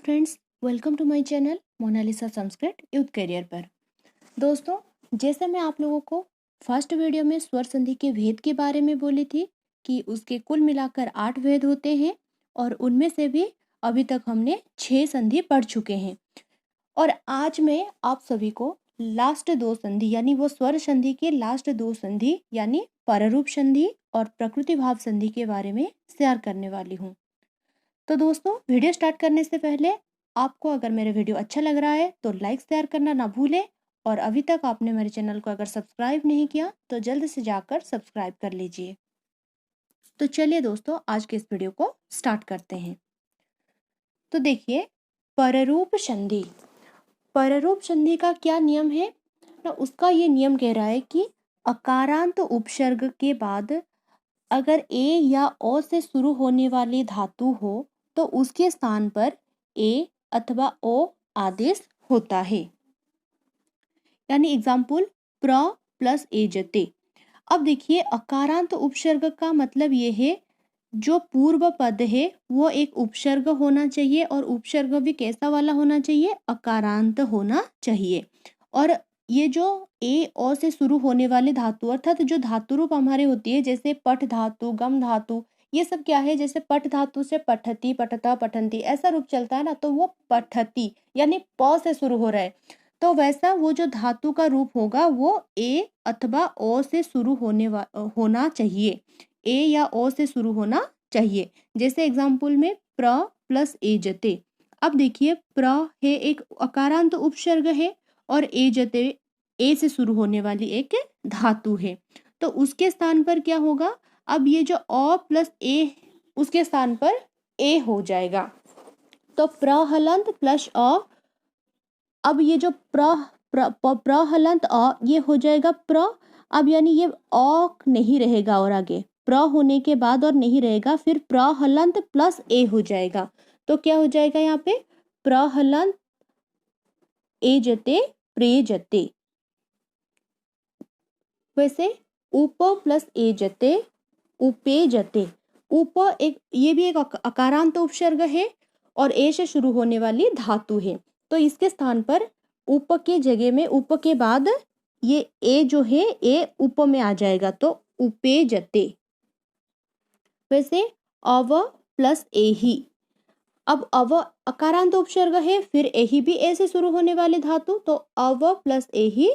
Friends, welcome to my channel Monalisa Sanskrit youth career पर। दोस्तों, जैसे मैं आप लोगों को फर्स्ट वीडियो में स्वर संधि के भेद के बारे में बोली थी कि उसके कुल मिलाकर 8 भेद होते हैं और उनमें से भी अभी तक हमने 6 संधि पढ़ चुके हैं। और आज मैं आप सभी को लास्ट 2 संधि यानी वो स्वर संधि के लास्ट 2 संधि यानी पररूप संधि और प्रकृति भाव संधि के बारे में शेयर करने वाली हूँ। तो दोस्तों, वीडियो स्टार्ट करने से पहले आपको अगर मेरा वीडियो अच्छा लग रहा है तो लाइक शेयर करना ना भूलें और अभी तक आपने मेरे चैनल को अगर सब्सक्राइब नहीं किया तो जल्द से जाकर सब्सक्राइब कर लीजिए। तो चलिए दोस्तों, आज के इस वीडियो को स्टार्ट करते हैं। तो देखिए, पररूप संधि। पररूप संधि का क्या नियम है ना, उसका ये नियम कह रहा है कि अकारांत उपसर्ग के बाद अगर ए या ओ से शुरू होने वाली धातु हो तो उसके स्थान पर ए अथवा ओ आदेश होता है। यानी एग्जाम्पल प्र प्लस एजते। अब देखिए, अकारांत उपसर्ग का मतलब ये है जो पूर्व पद है वो एक उपसर्ग होना चाहिए और उपसर्ग भी कैसा वाला होना चाहिए, अकारांत होना चाहिए। और ये जो ए ओ से शुरू होने वाले धातु अर्थात जो धातु रूप हमारे होती है, जैसे पठ धातु, गम धातु, ये सब क्या है, जैसे पठ धातु से पठती, पठता, पठंती ऐसा रूप चलता है ना, तो वो पठती यानी प से शुरू हो रहा है। तो वैसा वो जो धातु का रूप होगा वो ए अथवा ओ से शुरू होना चाहिए, ए या ओ से शुरू होना चाहिए। जैसे एग्जाम्पल में प्र प्लस एजते। अब देखिए, प्र है एक अकारांत उपसर्ग है और एजते ए से शुरू होने वाली एक धातु है, तो उसके स्थान पर क्या होगा, अब ये जो अ प्लस ए उसके स्थान पर ए हो जाएगा, तो प्रहलंत प्लस अ। अब ये जो प्रहलंत अ ये हो जाएगा प्र। अब यानी ये अ नहीं रहेगा और आगे प्र होने के बाद और नहीं रहेगा, फिर प्रहलंत प्लस ए हो जाएगा, तो क्या हो जाएगा यहाँ पे प्रहलंत एजते प्रेजते। वैसे उप प्लस एजते उपेजते। उप एक ये भी एक अकारांत उपसर्ग है और ए से शुरू होने वाली धातु है, तो इसके स्थान पर उप के जगह में उप के बाद ये ए जो है ए उप में आ जाएगा, तो उपेजते। वैसे अव प्लस एही। अब अव अकारांत उपसर्ग है, फिर एही भी ए से शुरू होने वाली धातु, तो अव प्लस एही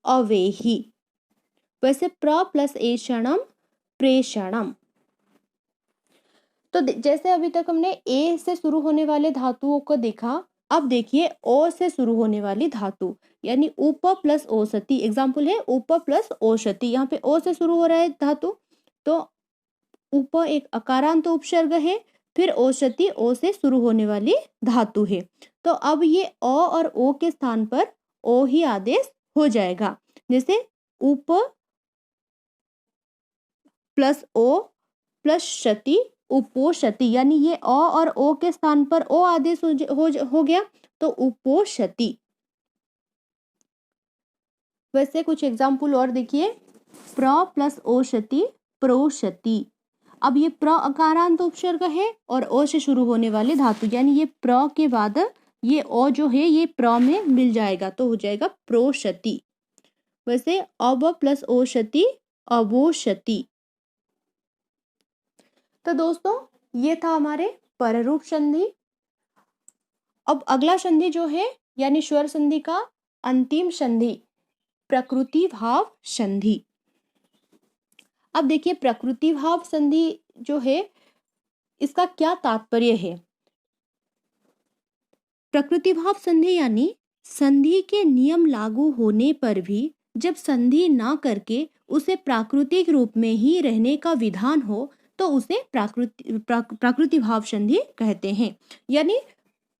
अवेही। वैसे प्र प्लस एषणम प्रेषणम। तो जैसे अभी तक हमने ए से शुरू होने वाले धातुओं को देखा, अब देखिए ओ से शुरू होने वाली धातु यानी उप प्लस ओसति। एग्जाम्पल है उप प्लस ओषति, यहाँ पे ओ से शुरू हो रहा है धातु, तो उप एक अकारांत उपसर्ग है, फिर ओषति ओ से शुरू होने वाली धातु है, तो अब ये अ और ओ के स्थान पर ओ ही आदेश हो जाएगा। जैसे उप प्लस ओ प्लस शति उपोषति, यानी ये अ और ओ के स्थान पर ओ आदेश हो गया, तो उपोषति। वैसे कुछ एग्जाम्पल और देखिए, प्र प्लस ओषति प्रोषति। अब ये प्र अकारांत उपसर्ग है और ओ से शुरू होने वाली धातु, यानी ये प्र के बाद ये ओ जो है ये प्र में मिल जाएगा, तो हो जाएगा प्रोषति। वैसे अब प्लस ओषति अवोषति। तो दोस्तों, ये था हमारे पररूप संधि। अब अगला संधि जो है यानी स्वर संधि का अंतिम संधि प्रकृति भाव संधि। अब देखिए, प्रकृति भाव संधि जो है इसका क्या तात्पर्य है। प्रकृति भाव संधि यानी संधि के नियम लागू होने पर भी जब संधि ना करके उसे प्राकृतिक रूप में ही रहने का विधान हो तो उसे प्राकृति भाव संधि कहते हैं। यानी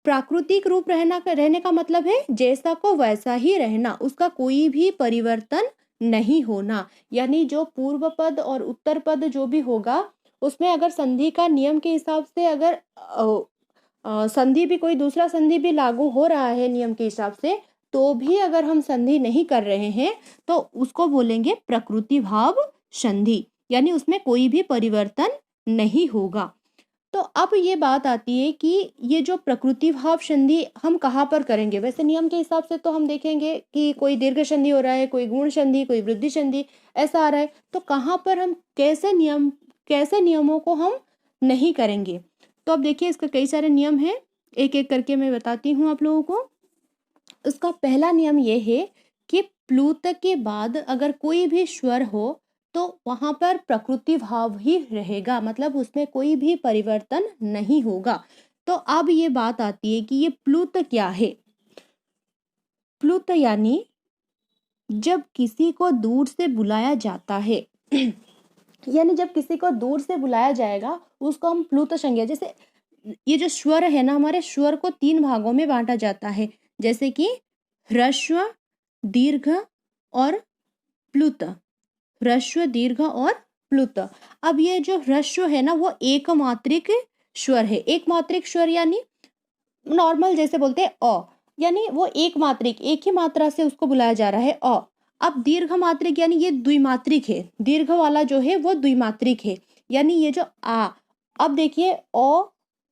प्राकृतिक रूप रहने का मतलब है जैसा को वैसा ही रहना, उसका कोई भी परिवर्तन नहीं होना। यानी जो पूर्व पद और उत्तर पद जो भी होगा उसमें अगर संधि का नियम के हिसाब से अगर संधि भी कोई दूसरा संधि भी लागू हो रहा है नियम के हिसाब से, तो भी अगर हम संधि नहीं कर रहे हैं तो उसको बोलेंगे प्रकृति भाव संधि, यानी उसमें कोई भी परिवर्तन नहीं होगा। तो अब ये बात आती है कि ये जो प्रकृति भाव संधि हम कहाँ पर करेंगे। वैसे नियम के हिसाब से तो हम देखेंगे कि कोई दीर्घ संधि हो रहा है, कोई गुण संधि, कोई वृद्धि संधि, ऐसा आ रहा है। तो कहाँ पर हम कैसे नियमों को हम नहीं करेंगे। तो अब देखिए इसके कई सारे नियम हैं, एक एक करके मैं बताती हूँ आप लोगों को। उसका पहला नियम ये है कि प्लूत के बाद अगर कोई भी स्वर हो तो वहां पर प्रकृति भाव ही रहेगा, मतलब उसमें कोई भी परिवर्तन नहीं होगा। तो अब ये बात आती है कि ये प्लूत क्या है। प्लूत यानी जब किसी को दूर से बुलाया जाता है यानी जब किसी को दूर से बुलाया जाएगा उसको हम प्लूत संज्ञा। जैसे ये जो स्वर है ना, हमारे स्वर को 3 भागों में बांटा जाता है, जैसे कि ह्रस्व, दीर्घ और प्लुत। ह्रस्व, दीर्घ और प्लुत। अब ये जो ह्रस्व है ना वो एक मात्रिक स्वर है। एक मात्रिक स्वर यानी नॉर्मल जैसे बोलते हैं अ, यानी वो एक मात्रिक, एक ही मात्रा से उसको बुलाया जा रहा है अ। अब दीर्घ मात्रिक यानी ये द्विमात्रिक है, दीर्घ वाला जो है वो द्विमात्रिक है, यानी ये जो आ। अब देखिए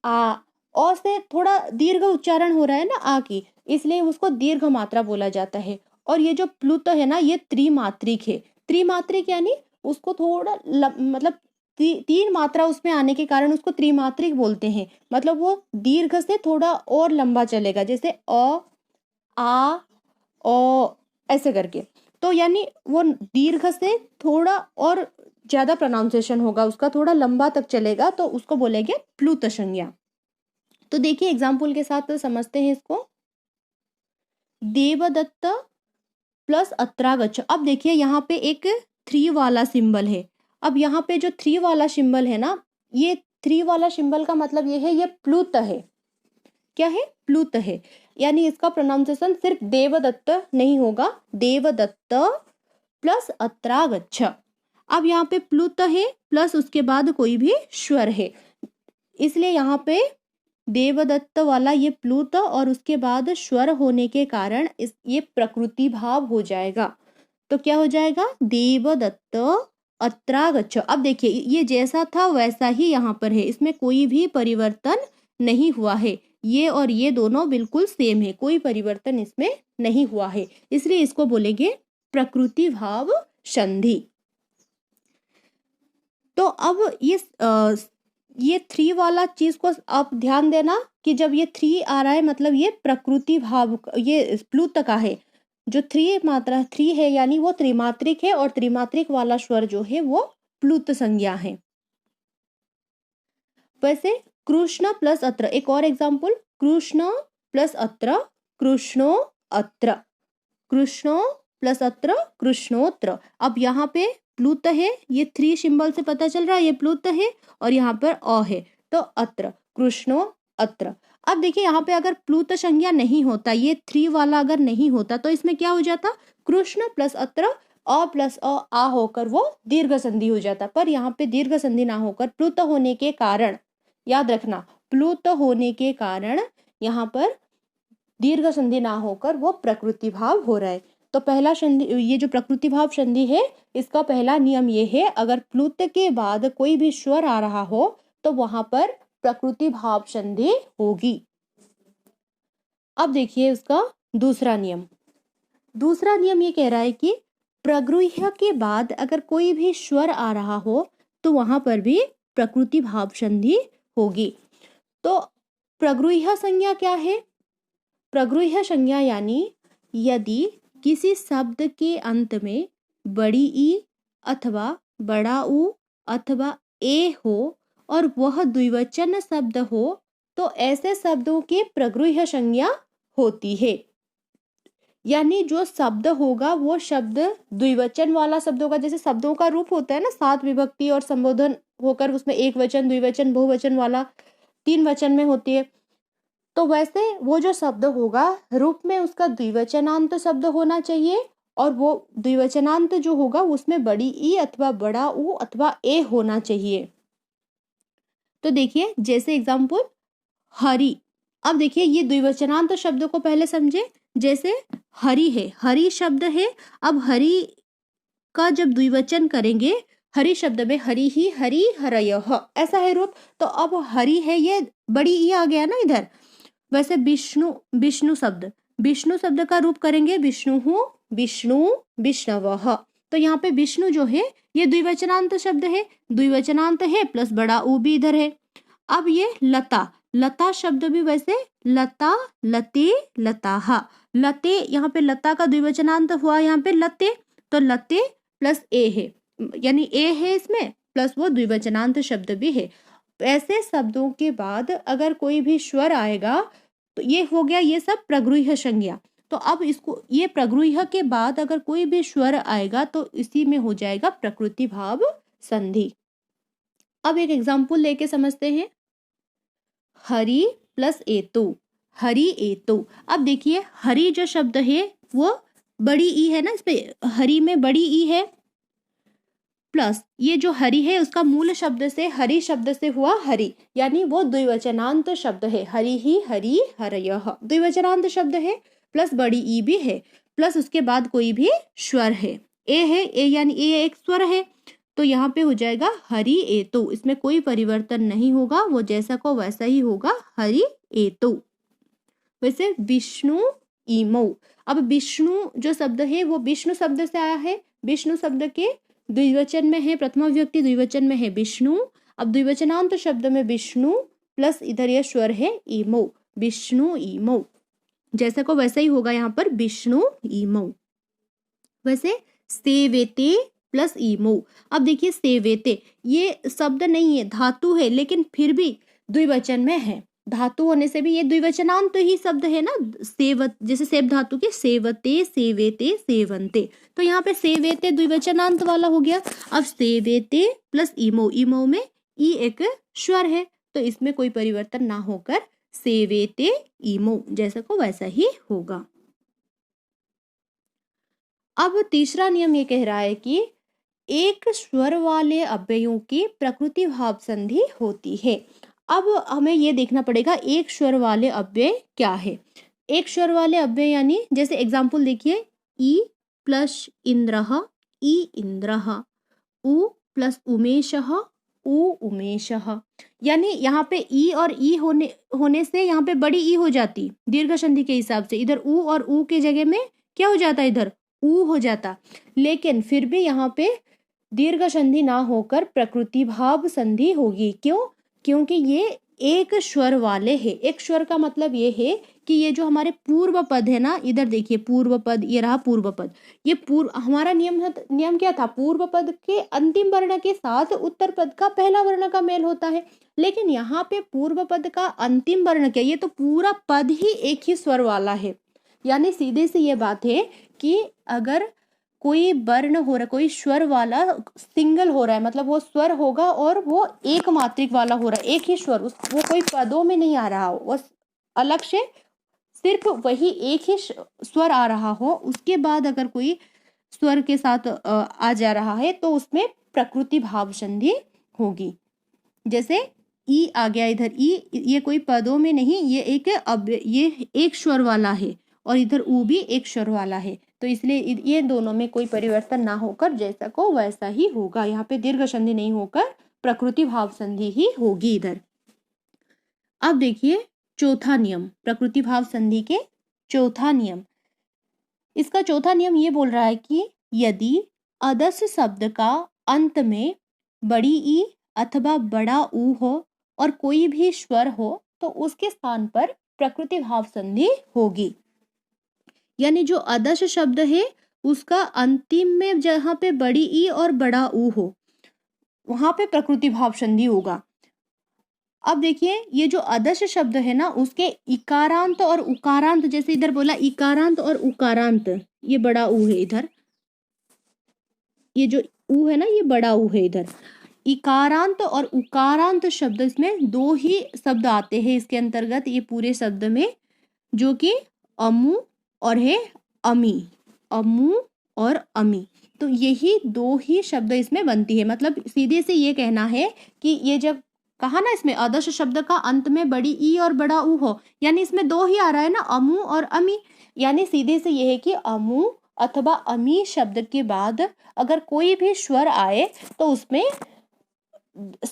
आ, अ से थोड़ा दीर्घ उच्चारण हो रहा है ना आ की, इसलिए उसको दीर्घ मात्रा बोला जाता है। और ये जो प्लुत है ना ये त्रिमात्रिक है। त्रिमात्रिक यानी उसको थोड़ा मतलब 3 मात्रा उसमें आने के कारण उसको त्रिमात्रिक बोलते हैं, मतलब वो दीर्घ से थोड़ा और लंबा चलेगा, जैसे अ, आ, ओ, ऐसे करके। तो यानी वो दीर्घ से थोड़ा और ज्यादा प्रोनाउंसिएशन होगा उसका, थोड़ा लंबा तक चलेगा, तो उसको बोलेंगे प्लुत संज्ञा। तो देखिए एग्जाम्पल के साथ समझते हैं इसको। देवदत्त प्लस अत्रागच्छ। अब देखिए यहाँ पे एक 3 वाला सिंबल है। अब यहाँ पे जो 3 वाला सिंबल है ना, ये 3 वाला सिंबल का मतलब ये है ये प्लुत है। क्या है? प्लुत है। यानी इसका प्रोनाउंसिएशन सिर्फ देवदत्त नहीं होगा, देवदत्त प्लस अत्रागच्छ। अब यहाँ पे प्लुत है प्लस उसके बाद कोई भी स्वर है, इसलिए यहाँ पे देवदत्त वाला ये प्लुत और उसके बाद स्वर होने के कारण ये प्रकृति भाव हो जाएगा। तो क्या हो जाएगा? देवदत्त अत्रागच्छ। अब देखिए ये जैसा था वैसा ही यहाँ पर है, इसमें कोई भी परिवर्तन नहीं हुआ है। ये और ये दोनों बिल्कुल सेम है, कोई परिवर्तन इसमें नहीं हुआ है, इसलिए इसको बोलेंगे प्रकृति भाव संधि। तो अब ये 3 वाला चीज को आप ध्यान देना कि जब ये 3 आ रहा है मतलब ये प्रकृति भाव, ये प्लुत का है। जो 3 मात्रा 3 है यानी वो त्रिमात्रिक है, और त्रिमात्रिक वाला स्वर जो है वो प्लुत संज्ञा है। वैसे कृष्ण प्लस अत्र, एक और एग्जाम्पल, कृष्ण प्लस अत्र, कृष्णो अत्र, कृष्णो प्लस अत्र, कृष्णोत्र। अब यहाँ पे प्लुत है, ये 3 सिंबल से पता चल रहा है ये प्लुत है, और यहाँ पर अ है तो अत्र, कृष्णो अत्र। अब देखिए यहाँ पे अगर प्लुत संज्ञा नहीं होता, ये 3 वाला अगर नहीं होता तो इसमें क्या हो जाता? कृष्ण प्लस अत्र, अ प्लस अ आ होकर वो दीर्घ संधि हो जाता। पर यहाँ पे दीर्घ संधि ना होकर प्लुत होने के कारण, याद रखना, प्लुत होने के कारण यहाँ पर दीर्घ संधि ना होकर वो प्रकृति भाव हो रहा है। तो पहला संधि, ये जो प्रकृति भाव संधि है इसका पहला नियम ये है, अगर प्लुत के बाद कोई भी स्वर आ रहा हो तो वहां पर प्रकृति भाव संधि होगी। अब देखिए उसका दूसरा नियम। दूसरा नियम ये कह रहा है कि प्रगृह्य के बाद अगर कोई भी स्वर आ रहा हो तो वहां पर भी प्रकृति भाव संधि होगी। तो प्रगृह्य संज्ञा क्या है? प्रगृह्य संज्ञा यानी यदि किसी शब्द के अंत में बड़ी ई अथवा बड़ा ऊ अथवा ए हो और वह द्विवचन शब्द हो तो ऐसे शब्दों की प्रगृह्य संज्ञा होती है। यानी जो शब्द होगा वो शब्द द्विवचन वाला शब्द होगा। जैसे शब्दों का रूप होता है ना 7 विभक्ति और संबोधन होकर उसमें एक वचन, द्विवचन, बहुवचन वाला 3 वचन में होती है, तो वैसे वो जो शब्द होगा रूप में उसका द्विवचनांत शब्द होना चाहिए, और वो द्विवचनांत जो होगा उसमें बड़ी ई अथवा बड़ा ऊ अथवा ए होना चाहिए। तो देखिए जैसे एग्जाम्पल हरि। अब देखिए ये द्विवचनांत शब्द को पहले समझे। जैसे हरि है, हरि शब्द है, अब हरि का जब द्विवचन करेंगे हरि शब्द में हरि ही, हरि, हरयः ऐसा है रूप। तो अब हरि है, ये बड़ी ई आ गया ना इधर। वैसे विष्णु, विष्णु शब्द का रूप करेंगे विष्णु, विष्णु, विष्णवः। तो यहाँ पे विष्णु जो है ये द्विवचनांत शब्द है, द्विवचनांत है प्लस बड़ा ऊ भी इधर है। अब ये लता, लता शब्द भी वैसे लता, लते, लताहा, लते, यहाँ पे लता का द्विवचनांत हुआ यहाँ पे लते, तो लते प्लस ए है, यानी ए है इसमें प्लस वो द्विवचनांत शब्द भी है। ऐसे शब्दों के बाद अगर कोई भी स्वर आएगा तो ये हो गया, ये सब प्रगृह्य संज्ञा। तो अब इसको, ये प्रगृह्य के बाद अगर कोई भी स्वर आएगा तो इसी में हो जाएगा प्रकृति भाव संधि। अब एक एग्जाम्पल लेके समझते हैं। हरि प्लस एतु, हरि एतु। अब देखिए हरि जो शब्द है वो बड़ी ई है ना, इस पे हरि में बड़ी ई है, प्लस ये जो हरि है उसका मूल शब्द से, हरि शब्द से हुआ हरि, यानी वो द्विवचनांत शब्द है। हरि ही, हरि, हरयः द्विवचनांत शब्द है, प्लस बड़ी ई भी है, प्लस उसके बाद कोई भी स्वर है, ए है, ए यानी ए एक स्वर है, तो यहाँ पे हो जाएगा हरि एतु। इसमें कोई परिवर्तन नहीं होगा, वो जैसा को वैसा ही होगा, हरि एतु। वैसे विष्णु ईमौ, अब विष्णु जो शब्द है वो विष्णु शब्द से आया है, विष्णु शब्द के द्विवचन में है, प्रथमा विभक्ति द्विवचन में है विष्णु। अब द्विवचनांत शब्द में विष्णु प्लस इधर यह स्वर है ईमौ, विष्णु ईमौ, जैसा को वैसा ही होगा यहाँ पर विष्णु ईमौ। वैसे सेवेते प्लस ईमौ। अब देखिए सेवेते ये शब्द नहीं है, धातु है, लेकिन फिर भी द्विवचन में है, धातु होने से भी ये द्विवचनांत ही शब्द है ना, सेवत, जैसे सेव धातु के सेवते, सेवेते, सेवंते, तो यहाँ पे सेवेते द्विवचनांत वाला हो गया। अब सेवेते प्लस ईमो, ईमो में ई एक स्वर है, तो इसमें कोई परिवर्तन ना होकर सेवेते ईमो जैसा को वैसा ही होगा। अब तीसरा नियम ये कह रहा है कि एक स्वर वाले अव्ययों की प्रकृति भाव संधि होती है। अब हमें ये देखना पड़ेगा एक स्वर वाले अव्यय क्या है। एक स्वर वाले अव्यय यानी जैसे एग्जाम्पल देखिए, ई प्लस इंद्रः, ई इंद्रः, उ प्लस उमेशः, उ उमेशः, यानी यहाँ पे ई और ई होने से यहाँ पे बड़ी ई हो जाती दीर्घ संधि के हिसाब से, इधर उ और उ के जगह में क्या हो जाता, इधर उ हो जाता, लेकिन फिर भी यहाँ पे दीर्घ संधि ना होकर प्रकृति भाव संधि होगी। क्यों? क्योंकि ये एक स्वर वाले हैं। एक स्वर का मतलब ये है कि ये जो हमारे पूर्व पद है ना, इधर देखिए पूर्व पद, ये रहा पूर्व पद, ये हमारा नियम क्या था, पूर्व पद के अंतिम वर्ण के साथ उत्तर पद का पहला वर्ण का मेल होता है, लेकिन यहाँ पे पूर्व पद का अंतिम वर्ण क्या, ये तो पूरा पद ही एक ही स्वर वाला है। यानी सीधे से ये बात है कि अगर कोई वर्ण हो रहा है, कोई स्वर वाला सिंगल हो रहा है, मतलब वो स्वर होगा और वो एक मात्रिक वाला हो रहा है, एक ही स्वर, वो कोई पदों में नहीं आ रहा हो, वो अलग से सिर्फ वही एक ही स्वर आ रहा हो, उसके बाद अगर कोई स्वर के साथ आ जा रहा है तो उसमें प्रकृति भाव संधि होगी। जैसे ई आ गया इधर, ई ये कोई पदों में नहीं, ये एक स्वर वाला है, और इधर ऊ भी एक स्वर वाला है, तो इसलिए ये दोनों में कोई परिवर्तन ना होकर जैसा को वैसा ही होगा। यहाँ पे दीर्घ संधि नहीं होकर प्रकृति भाव संधि ही होगी इधर। अब देखिए चौथा नियम, प्रकृति भाव संधि के चौथा नियम, इसका चौथा नियम ये बोल रहा है कि यदि अदस शब्द का अंत में बड़ी ई अथवा बड़ा ऊ हो और कोई भी स्वर हो तो उसके स्थान पर प्रकृति भाव संधि होगी। यानी जो अदश शब्द है उसका अंतिम में जहां पे बड़ी ई और बड़ा ऊ हो वहां पे प्रकृति भाव संधि होगा। अब देखिए ये जो अदश शब्द है ना, उसके इकारांत और उकारांत, जैसे इधर बोला इकारांत और उकारांत, ये बड़ा ऊ है इधर, ये जो ऊ है ना ये बड़ा ऊ है इधर। इकारांत और उकारांत शब्द, इसमें दो ही शब्द आते हैं इसके अंतर्गत, ये पूरे शब्द में, जो कि अमु और है अमी, अमु और अमी, तो यही दो ही शब्द इसमें बनती है। मतलब सीधे से ये कहना है कि ये जब कहा ना इसमें आदर्श शब्द का अंत में बड़ी ई और बड़ा ऊ हो, यानी इसमें दो ही आ रहा है ना, अमु और अमी, यानी सीधे से ये है कि अमु अथवा अमी शब्द के बाद अगर कोई भी स्वर आए तो उसमें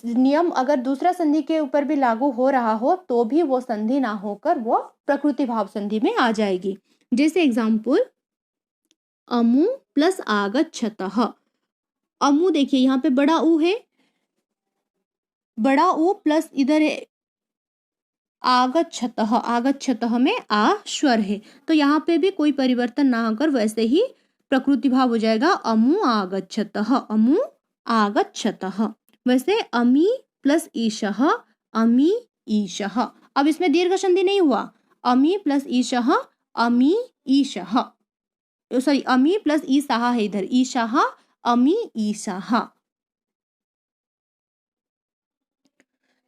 नियम अगर दूसरा संधि के ऊपर भी लागू हो रहा हो तो भी वो संधि ना होकर वो प्रकृति भाव संधि में आ जाएगी। जैसे एग्जाम्पल अमु प्लस आगच्छतः। अमु देखिए यहाँ पे बड़ा ऊ है, बड़ा ऊ प्लस इधर है आगच्छतः, आगच्छतः में आ स्वर है तो यहाँ पे भी कोई परिवर्तन ना होकर वैसे ही प्रकृति भाव हो जाएगा अमु आगच्छतः, अमु आगच्छतः। वैसे अमी प्लस ईशः, अमी ईशः। अब इसमें दीर्घ संधि नहीं हुआ, अमी प्लस ईशः, अमी ईशः, सॉरी अमी प्लस ईशः है इधर, ईशः अमी ईशः।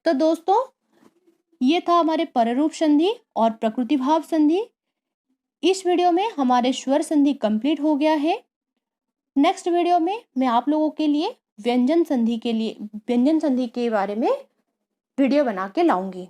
तो दोस्तों ये था हमारे पररूप संधि और प्रकृति भाव संधि। इस वीडियो में हमारे स्वर संधि कंप्लीट हो गया है। नेक्स्ट वीडियो में मैं आप लोगों के लिए व्यंजन संधि के बारे में वीडियो बना के लाऊंगी।